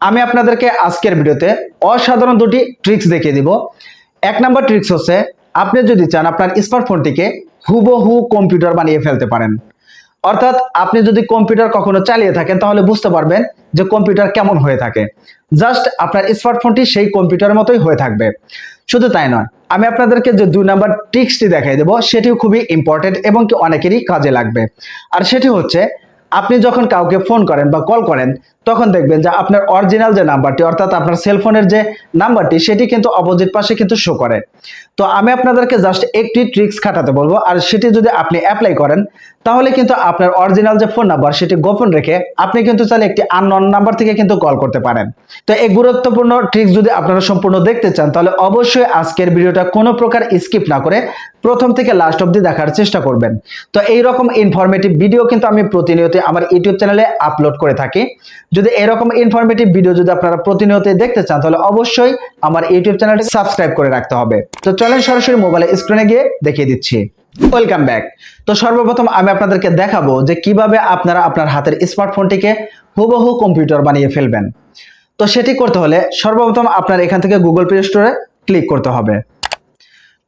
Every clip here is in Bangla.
আমি আপনাদেরকে আজকের ভিডিওতে অসাধারণ দুটি ট্রিক্স দেখিয়ে দিব। এক নাম্বার ট্রিক্স হচ্ছে, আপনি যদি চান আপনার স্মার্টফোনটিকে হুবহু কম্পিউটার বানিয়ে ফেলতে পারেন। অর্থাৎ আপনি যদি কম্পিউটার কখনো চালিয়ে থাকেন তাহলে বুঝতে পারবেন যে কম্পিউটার কেমন হয়ে থাকে। জাস্ট আপনার স্মার্টফোনটি সেই কম্পিউটারের মতোই হয়ে থাকবে। শুধু তাই নয়, আমি আপনাদেরকে যে 2 নাম্বার ট্রিক্সটি দেখাই দেবো সেটিও খুবই ইম্পর্টেন্ট এবং কি অনেকেরই কাজে লাগবে। আর সেটি হচ্ছে, আপনি যখন কাউকে ফোন করেন বা কল করেন তখন দেখবেন যে আপনার অরিজিনাল যে নাম্বারটি অর্থাৎ আপনার সেলফোনের যে নাম্বারটি সেটি কিন্তু অপোজিট পাশে কিন্তু শো করে। তো আমি আপনাদেরকে জাস্ট একটি ট্রিক্স খাটাতে বলবো, আর সেটি যদি আপনি অ্যাপ্লাই করেন তাহলে কিন্তু আপনার অরিজিনাল যে ফোন নাম্বার সেটি গোপন রেখে আপনি কিন্তু চাইলে একটি আননোন নাম্বার থেকে কিন্তু কল করতে পারেন। তো এই গুরুত্বপূর্ণ ট্রিক্স যদি আপনারা সম্পূর্ণ দেখতে চান তাহলে অবশ্যই আজকের ভিডিওটা কোনো প্রকার স্কিপ না করে প্রথম থেকে লাস্ট অবধি দেখার চেষ্টা করবেন। তো এই রকম ইনফরমেটিভ ভিডিও কিন্তু আমি প্রতিনিয়ত আমার ইউটিউব চ্যানেলে আপলোড করে থাকি। যদি এরকম ইনফরমেটিভ ভিডিও যদি আপনারা প্রতিনিয়ত দেখতে চান তাহলে অবশ্যই আমার ইউটিউব চ্যানেলটি সাবস্ক্রাইব করে রাখতে হবে। তো চলেন সরাসরি মোবাইলে স্ক্রিনে গিয়ে দেখিয়ে দিচ্ছি। Welcome back. তো সর্বপ্রথম আমি আপনাদেরকে দেখাবো যে কিভাবে আপনারা আপনার হাতের স্মার্টফোনটিকে হুবহু কম্পিউটার বানিয়ে ফেলবেন। তো সেটি করতে হলে সর্বপ্রথম আপনার এখান থেকে গুগল প্লে স্টোরে ক্লিক করতে হবে।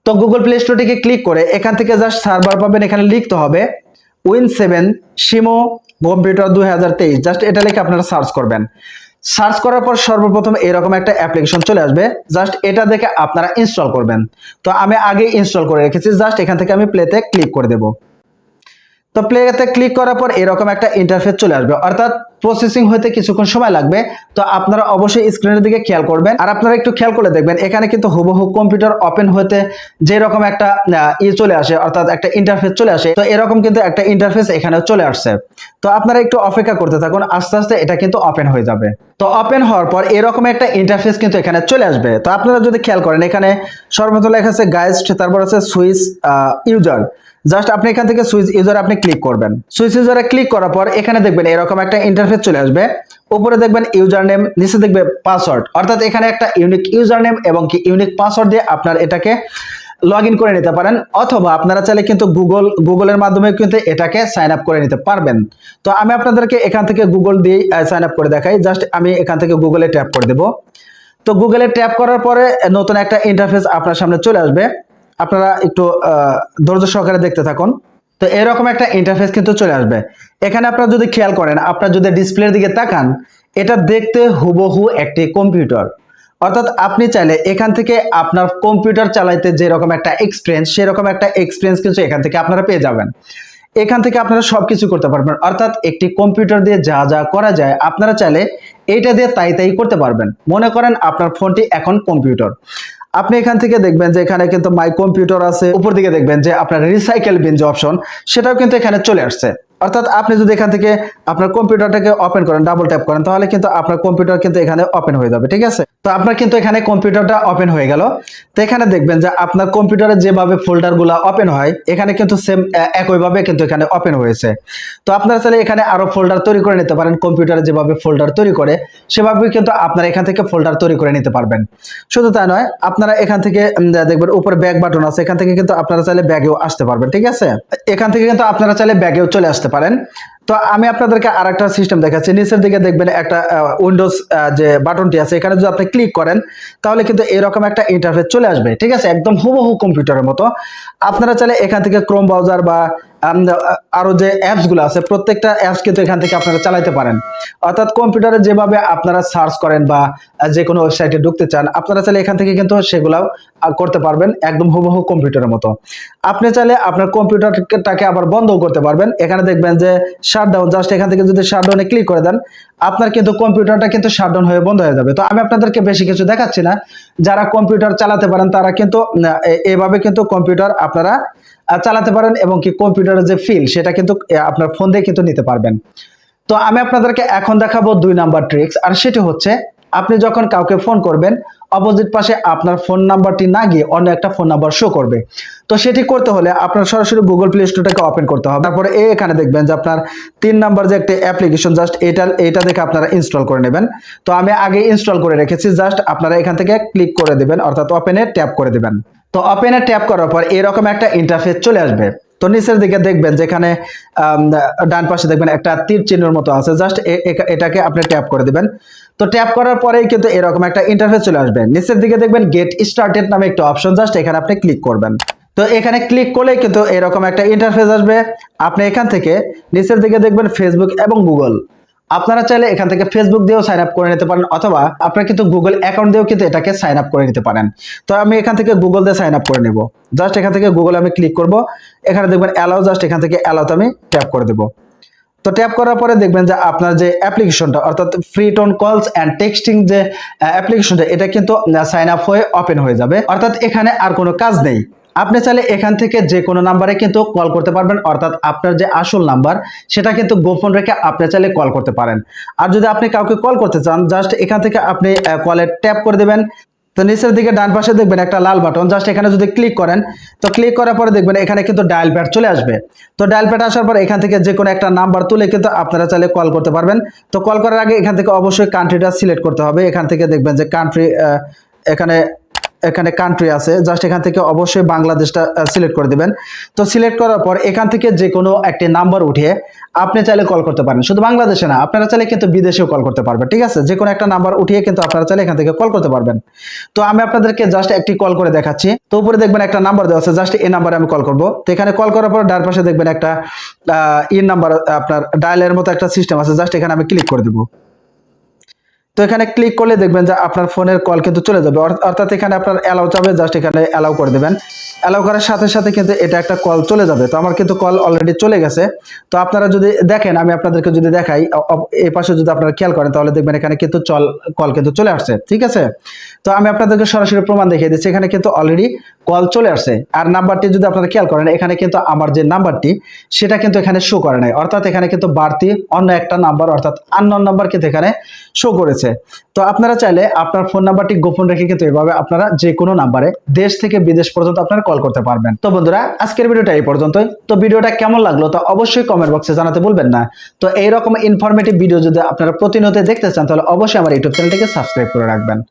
তো গুগল প্লে স্টোরটিকে ক্লিক করে এখান থেকে জাস্ট সার্ভার পাবেন, এখানে লিখতে হবে Win7 সিমো কম্পিউটার 2023, জাস্ট এটা লিখে আপনারা সার্চ করবেন। সার্চ করার পর সর্বপ্রথম এরকম একটা অ্যাপ্লিকেশন চলে আসবে, জাস্ট এটা দেখে আপনারা ইনস্টল করবেন। তো আমি আগে ইনস্টল করে রেখেছি, জাস্ট এখান থেকে আমি প্লেতে ক্লিক করে দেব। তো প্লেতে ক্লিক করার পর এরকম একটা ইন্টারফেস চলে আসবে, অর্থাৎ প্রসেসিং হতে কিছুক্ষণ সময় লাগবে। তো আপনারা অবশ্যই স্ক্রিনের দিকে খেয়াল করবেন, আর আপনারা একটু খেয়াল করে দেখবেন এখানে কিন্তু হুবহু কম্পিউটার ওপেন হতে যেরকম একটা চলে আসে, অর্থাৎ একটা ইন্টারফেস চলে আসে, তো এরকম কিন্তু একটা ইন্টারফেস এখানে চলে আসছে। তো আপনারা একটু অপেক্ষা করতে থাকুন, আস্তে আস্তে এটা কিন্তু ওপেন হয়ে যাবে। তো ওপেন হওয়ার পর এরকম একটা ইন্টারফেস কিন্তু এখানে চলে আসবে। তো আপনারা যদি খেয়াল করেন এখানে সর্বপ্রথম লেখা আছে গাইস্ট, তারপর আছে সুইচ ইউজার। জাস্ট আপনি এখান থেকে সুইচ ইউজার আপনি ক্লিক করবেন। সুইচ ইউজারে ক্লিক করার পর এখানে দেখবেন এরকম একটা ইন্টারফেস চলে আসবে। উপরে দেখবেন ইউজার নেম, নিচে দেখবে পাসওয়ার্ড, অর্থাৎ এখানে একটা ইউনিক ইউজার নেম এবং কি ইউনিক পাসওয়ার্ড দিয়ে আপনার এটাকে লগ ইন করে নিতে পারেন, অথবা আপনারা চাইলে কিন্তু গুগলের মাধ্যমে কিন্তু এটাকে সাইন আপ করে নিতে পারবেন। তো আমি আপনাদেরকে এখান থেকে গুগল দিয়ে সাইন আপ করে দেখাই। জাস্ট আমি এখান থেকে গুগলে ট্যাপ করে দেব। তো গুগলে ট্যাপ করার পরে নতুন একটা ইন্টারফেস আপনার সামনে চলে আসবে, আপনারা একটু ধৈর্য সহকারে দেখতে থাকুন। তো এরকম একটা ইন্টারফেস কিন্তু চলে আসবে। এখানে আপনারা যদি খেয়াল করেন, আপনারা যদি ডিসপ্লের দিকে তাকান, এটা দেখতে হুবহু একটি কম্পিউটার। অর্থাৎ আপনি চাইলে এখান থেকে আপনার কম্পিউটার চালাইতে যেরকম একটা এক্সপিরিয়েন্স, সেরকম একটা এক্সপিরিয়েন্স কিন্তু এখান থেকে আপনারা পেয়ে যাবেন। এখান থেকে আপনারা সবকিছু করতে পারবেন, অর্থাৎ একটি কম্পিউটার দিয়ে যা যা করা যায় আপনারা চাইলে এইটা দিয়ে তাই করতে পারবেন। মনে করেন আপনার ফোনটি এখন কম্পিউটার, আপনি এখান থেকে দেখবেন যে এখানে কিন্তু মাই কম্পিউটার আছে, উপর দিকে দেখবেন যে আপনার রিসাইকেল বিন যে অপশন সেটাও কিন্তু এখানে চলে আসছে। অর্থাৎ আপনি যদি এখান থেকে আপনার কম্পিউটারটাকে ওপেন করেন, ডাবল ট্যাপ করেন, তাহলে কিন্তু আপনার কম্পিউটার কিন্তু এখানে ওপেন হয়ে যাবে, ঠিক আছে। তো আপনার কিন্তু এখানে কম্পিউটারটা ওপেন হয়ে গেল। তো এখানে দেখবেন যে আপনার কম্পিউটারে যেভাবে ফোল্ডারগুলো ওপেন হয় এখানে কিন্তু সেম একইভাবে কিন্তু এখানে ওপেন হয়েছে। তো আপনারা চাইলে এখানে আরো ফোল্ডার তৈরি করে নিতে পারেন, কম্পিউটারে যেভাবে ফোল্ডার তৈরি করে সেভাবে কিন্তু আপনারা এখান থেকে ফোল্ডার তৈরি করে নিতে পারবেন। শুধু তাই নয়, আপনারা এখান থেকে দেখবেন উপরে ব্যাক বাটন আছে, এখান থেকে কিন্তু আপনারা চাইলে ব্যাগেও আসতে পারবেন, ঠিক আছে। এখান থেকে কিন্তু আপনারা চাইলে ব্যাগেও চলে আসতে পারেন। তো আমি আপনাদেরকে আরেকটা সিস্টেম দেখাচ্ছি। নিচের দিকে দেখবেন একটা উইন্ডোজ যে বাটনটি আছে, এখানে যদি আপনি ক্লিক করেন তাহলে কিন্তু এরকম একটা ইন্টারফেস চলে আসবে, ঠিক আছে, একদম হুবহু কম্পিউটারের মতো। আপনারা চাইলে এখান থেকে ক্রোম ব্রাউজার বা আরো যে অ্যাপস গুলো আছে প্রত্যেকটা অ্যাপস কিন্তু এখান থেকে আপনারা চালাতে পারেন। অর্থাৎ কম্পিউটারে যেভাবে আপনারা সার্চ করেন বা যে কোনো ওয়েবসাইটে ঢুকতে চান আপনারা চাইলে এখান থেকে কিন্তু সেগুলাও করতে পারবেন, একদম হুবহু কম্পিউটারের মতো। আপনি চাইলে আপনার কম্পিউটারটাকে আবার বন্ধও করতে পারবেন। এখানে দেখবেন যে শাটডাউন, জাস্ট এখান থেকে যদি শাটডাউনে ক্লিক করে দেন আপনার কিন্তু কম্পিউটারটা কিন্তু শাটডাউন হয়ে বন্ধ হয়ে যাবে। তো আমি আপনাদেরকে বেশি কিছু দেখাচ্ছি না, যারা কম্পিউটার চালাতে পারেন তারা কিন্তু এভাবে কিন্তু কম্পিউটার আপনারা চালাতে পারেন, এবং কি কম্পিউটারের যে ফিল সেটা কিন্তু আপনার ফোন দিয়ে কিন্তু নিতে পারবেন। তো আমি আপনাদেরকে এখন দেখাবো 2 নাম্বার ট্রিক্স, আর সেটি হচ্ছে আপনি যখন কাউকে ফোন করবেন অপোজিট পাশে আপনার ফোন নাম্বারটি না গিয়ে অন্য একটা ফোন নাম্বার শো করবে। তো সেটি করতে হলে আপনার সরাসরি গুগল প্লে স্টোরটাকে ওপেন করতে হবে। তারপরে এখানে দেখবেন যে আপনার 3 নাম্বার যে একটা অ্যাপ্লিকেশন, জাস্ট এটা দেখে আপনারা ইনস্টল করে নেবেন। তো আমি আগে ইনস্টল করে রেখেছি, জাস্ট আপনারা এখান থেকে ক্লিক করে দিবেন, অর্থাৎ ওপেনে ট্যাপ করে দিবেন। তো ওপেনে ট্যাপ করার পর এরকম একটা ইন্টারফেস চলে আসবে। তো নিচের দিকে দেখবেন যেখানে ডান পাশে দেখবেন একটা তীর চিহ্নের মতো আছে, জাস্ট এটাকে আপনি ট্যাপ করে দিবেন। তো ট্যাপ করার পরেই কিন্তু এরকম একটা ইন্টারফেস চলে আসবে। নিচের দিকে দেখবেন গেট স্টার্টেড নামে একটা অপশন, জাস্ট এখানে আপনি ক্লিক করবেন। তো এখানে ক্লিক করলেই কিন্তু এরকম একটা ইন্টারফেস আসবে। আপনি এখান থেকে নিচের দিকে দেখবেন ফেসবুক এবং গুগল। আপনারা চাইলে এখান থেকে ফেসবুক দিয়েও সাইন আপ করে নিতে পারেন, অথবা আপনারা কিন্তু গুগল অ্যাকাউন্ট দিয়েও কিন্তু এটাকে সাইন আপ করে নিতে পারেন। তো আমি এখান থেকে গুগল দিয়ে সাইন আপ করে নেব। জাস্ট এখান থেকে গুগল আমি ক্লিক করব, এখানে দেখবেন অ্যালাউ, জাস্ট এখান থেকে অ্যালাউতে আমি ট্যাপ করে দেব। তো ট্যাপ করার পরে দেখবেন যে আপনার যে অ্যাপ্লিকেশনটা অর্থাৎ ফ্রি টোন কলস অ্যান্ড টেক্সটিং যে অ্যাপ্লিকেশনটা, এটা কিন্তু সাইন আপ হয়ে ওপেন হয়ে যাবে। অর্থাৎ এখানে আর কোনো কাজ নেই। আপনি চাইলে এখান থেকে যে কোনো নাম্বারে কিন্তু কল করতে পারবেন, অর্থাৎ আপনার যে আসল নাম্বার সেটা কিন্তু গোপন রেখে আপনি চাইলে কল করতে পারেন। আর যদি আপনি কাউকে কল করতে চান, জাস্ট এখান থেকে আপনি কলে ট্যাপ করে দেবেন। তো নিচের দিকে ডান পাশে দেখবেন একটা লাল বাটন, জাস্ট এখানে যদি ক্লিক করেন, তো ক্লিক করার পরে দেখবেন এখানে কিন্তু ডায়াল প্যাড চলে আসবে। তো ডায়াল প্যাড আসার পর এখান থেকে যে কোনো একটা নাম্বার তুলে কিন্তু আপনারা চাইলে কল করতে পারবেন। তো কল করার আগে এখান থেকে অবশ্যই কান্ট্রিটা সিলেক্ট করতে হবে। এখান থেকে দেখবেন যে কান্ট্রি, এখানে এখানে কান্ট্রি আছে, জাস্ট এখান থেকে অবশ্যই বাংলাদেশটা সিলেক্ট করে দিবেন। তো সিলেক্ট করার পর এখান থেকে যে কোনো একটি নাম্বার উঠিয়ে আপনি চাইলে কল করতে পারেন। শুধু বাংলাদেশে না, আপনারা চাইলে কিন্তু বিদেশেও কল করতে পারবেন, ঠিক আছে? যে কোনো একটা নাম্বার উঠিয়ে কিন্তু আপনারা চাইলে এখান থেকে কল করতে পারবেন। তো আমি আপনাদেরকে জাস্ট একটি কল করে দেখাচ্ছি। তো উপরে দেখবেন একটা নাম্বার দেওয়া আছে, জাস্ট এই নাম্বারে আমি কল করব। তো এখানে কল করার পর ডান পাশে দেখবেন একটা নাম্বার, আপনার ডায়ালের মতো একটা সিস্টেম আছে, জাস্ট এখানে আমি ক্লিক করে দেবো। তো এখানে ক্লিক করলে দেখবেন যে আপনার ফোনের কল কিন্তু চলে যাবে, অর্থাৎ এখানে আপনার অ্যালাউ চাবে, জাস্ট এখানে অ্যালাউ করে দেবেন। অ্যালাউ করার সাথে সাথে কিন্তু এটা একটা কল চলে যাবে। তো আমার কিন্তু কল অলরেডি চলে গেছে। তো আপনারা যদি দেখেন, আমি আপনাদেরকে যদি দেখাই, এই পাশে যদি আপনারা খেয়াল করেন, তাহলে দেখবেন এখানে কিন্তু কল কিন্তু চলে আসছে, ঠিক আছে? তো আমি আপনাদেরকে সরাসরি প্রমাণ দেখিয়ে দিচ্ছি, এখানে কিন্তু অলরেডি কল চলে আসছে। আর নাম্বারটি যদি আপনারা খেয়াল করেন, এখানে কিন্তু আমার যে নাম্বারটি সেটা কিন্তু এখানে শো করে নাই, অর্থাৎ এখানে কিন্তু বাড়তি অন্য একটা নাম্বার অর্থাৎ আননোন নাম্বার কিন্তু এখানে শো করেছে। তো আপনারা চাইলে আপনার ফোন নাম্বারটি গোপন রেখে কিন্তু এভাবে আপনারা যে কোনো নাম্বারে দেশ থেকে বিদেশ পর্যন্ত আপনারা কল করতে পারবেন। তো বন্ধুরা, আজকের ভিডিওটা এই পর্যন্তই। তো ভিডিওটা কেমন লাগলো তা অবশ্যই কমেন্ট বক্সে জানাতে ভুলবেন না। তো এইরকম ইনফরমেটিভ ভিডিও যদি আপনারা প্রতিনিয়ত দেখতে চান, তাহলে অবশ্যই আমার ইউটিউব চ্যানেলটিকে সাবস্ক্রাইব করে রাখবেন।